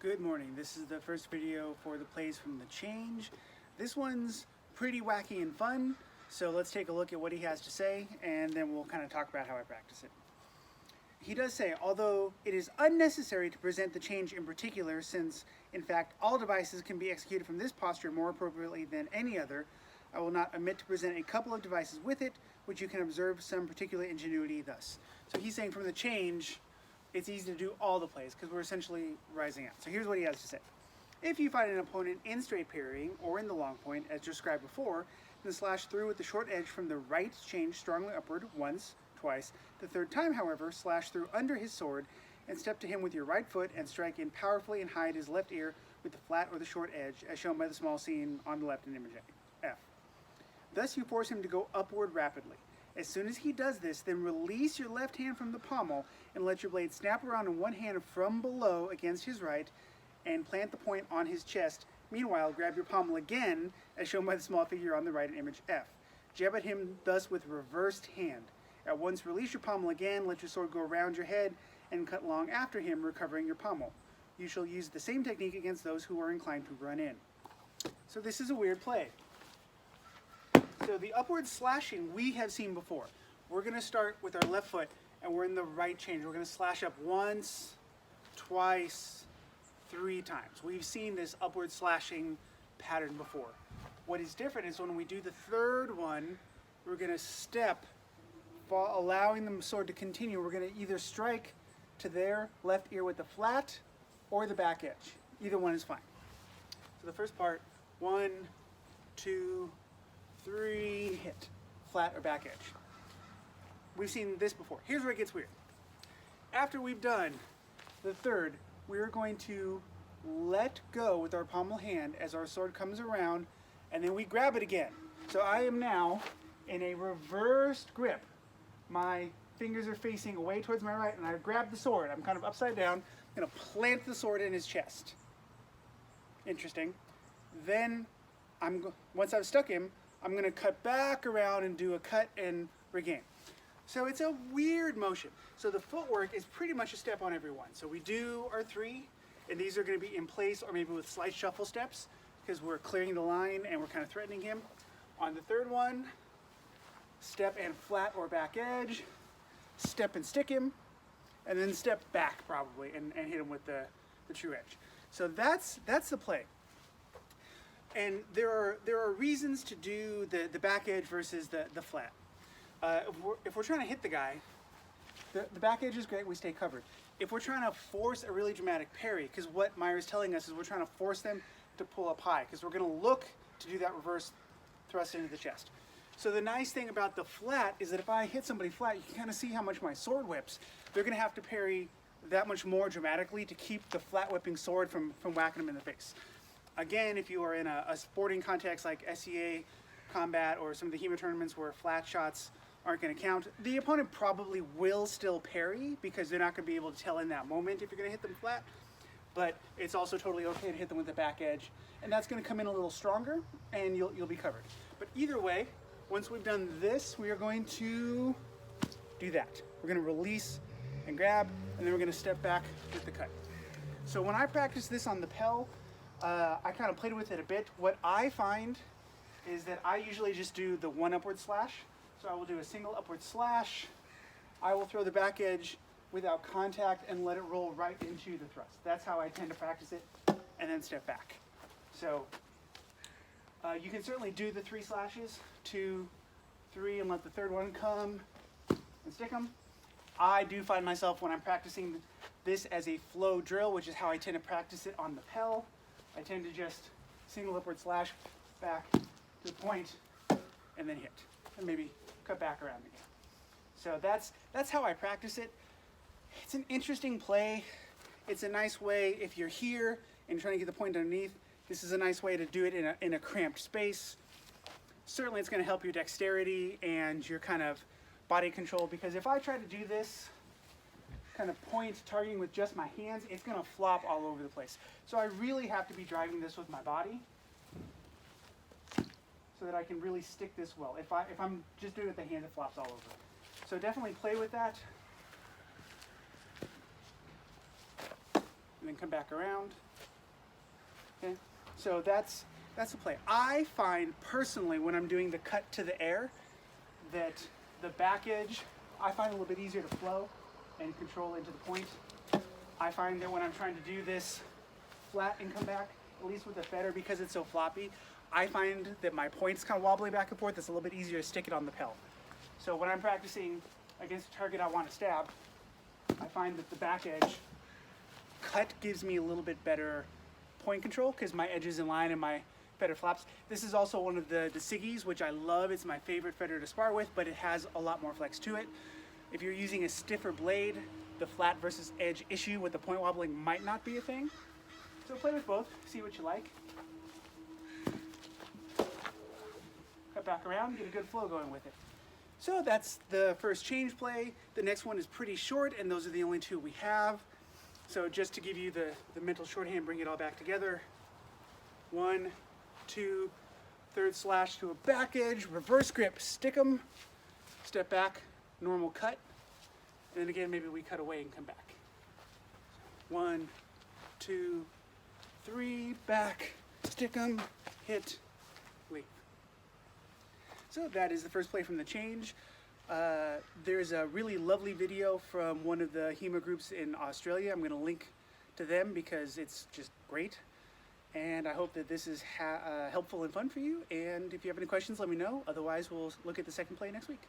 Good morning. This is the first video for the plays from The Change. This one's pretty wacky and fun, so let's take a look at what he has to say, and then we'll kind of talk about how I practice it. He does say, although it is unnecessary to present the change in particular, since in fact all devices can be executed from this posture more appropriately than any other, I will not omit to present a couple of devices with it, which you can observe some particular ingenuity thus. So he's saying from the change, it's easy to do all the plays because we're essentially rising out. So here's what he has to say. If you find an opponent in straight parrying or in the long point, as described before, then slash through with the short edge from the right change strongly upward once, twice. The third time, however, slash through under his sword and step to him with your right foot and strike in powerfully and hide his left ear with the flat or the short edge, as shown by the small scene on the left in image F. Thus you force him to go upward rapidly. As soon as he does this, then release your left hand from the pommel and let your blade snap around in one hand from below against his right and plant the point on his chest. Meanwhile, grab your pommel again, as shown by the small figure on the right in image F. Jab at him thus with reversed hand. At once release your pommel again, let your sword go around your head and cut long after him, recovering your pommel. You shall use the same technique against those who are inclined to run in. So this is a weird play. So the upward slashing we have seen before. We're going to start with our left foot and we're in the right change. We're going to slash up once, twice, 3 times. We've seen this upward slashing pattern before. What is different is when we do the third one, we're going to step, allowing the sword to continue. We're going to either strike to their left ear with the flat or the back edge. Either one is fine. So the first part, 1, 2, 3, hit, flat or back edge. We've seen this before. Here's where it gets weird. After we've done the third, we're going to let go with our pommel hand as our sword comes around, and then we grab it again. So I am now in a reversed grip. My fingers are facing away towards my right, and I grab the sword. I'm kind of upside down. I'm going to plant the sword in his chest. Interesting. Then, once I've stuck him, I'm going to cut back around and do a cut and regain. So it's a weird motion. So the footwork is pretty much a step on every one. So we do our 3, and these are going to be in place or maybe with slight shuffle steps because we're clearing the line and we're kind of threatening him. On the third one, step and flat or back edge, step and stick him, and then step back probably and hit him with the true edge. So that's the play. And there are reasons to do the back edge versus the flat. If we're trying to hit the guy, the back edge is great, we stay covered. If we're trying to force a really dramatic parry, because what Meyer is telling us is we're trying to force them to pull up high, because we're going to look to do that reverse thrust into the chest. So the nice thing about the flat is that if I hit somebody flat, you can kind of see how much my sword whips. They're going to have to parry that much more dramatically to keep the flat whipping sword from whacking them in the face. Again, if you are in a sporting context like SEA combat or some of the HEMA tournaments where flat shots aren't going to count, the opponent probably will still parry because they're not going to be able to tell in that moment if you're going to hit them flat. But it's also totally okay to hit them with the back edge, and that's going to come in a little stronger, and you'll be covered. But either way, once we've done this, we are going to do that. We're going to release and grab, and then we're going to step back with the cut. So when I practice this on the Pel, I kind of played with it a bit. What I find is that I usually just do the 1 upward slash. So I will do a single upward slash. I will throw the back edge without contact and let it roll right into the thrust. That's how I tend to practice it, and then step back. So you can certainly do the 3 slashes, 2, 3, and let the third one come and stick them. I do find myself when I'm practicing this as a flow drill, which is how I tend to practice it on the Pel, I tend to just single upward slash back to the point and then hit, and maybe cut back around again. So that's how I practice it. It's an interesting play. It's a nice way if you're here and you're trying to get the point underneath. This is a nice way to do it in a cramped space. Certainly it's going to help your dexterity and your kind of body control, because if I try to do this kind of point targeting with just my hands, it's going to flop all over the place. So I really have to be driving this with my body so that I can really stick this well. If I'm just doing it with the hand, it flops all over. So definitely play with that. And then come back around. Okay, so that's the play. I find personally when I'm doing the cut to the air that the back edge, I find a little bit easier to flow and control into the point. I find that when I'm trying to do this flat and come back, at least with the fetter, because it's so floppy, I find that my point's kind of wobbly back and forth. It's a little bit easier to stick it on the pellet. So when I'm practicing against a target I want to stab, I find that the back edge cut gives me a little bit better point control because my edge is in line and my fetter flaps. This is also one of the Siggies, which I love. It's my favorite fetter to spar with, but it has a lot more flex to it. If you're using a stiffer blade, the flat versus edge issue with the point wobbling might not be a thing. So play with both, see what you like. Cut back around, get a good flow going with it. So that's the first change play. The next one is pretty short, and those are the only two we have. So just to give you the mental shorthand, bring it all back together. 1, 2, third slash to a back edge, reverse grip, stick them, step back, normal cut, and then again maybe we cut away and come back. 1, 2, 3, back, stick them, hit, leave. So that is the first play from the change. There's a really lovely video from one of the HEMA groups in Australia. I'm going to link to them because it's just great. And I hope that this is helpful and fun for you. And if you have any questions, let me know. Otherwise, we'll look at the second play next week.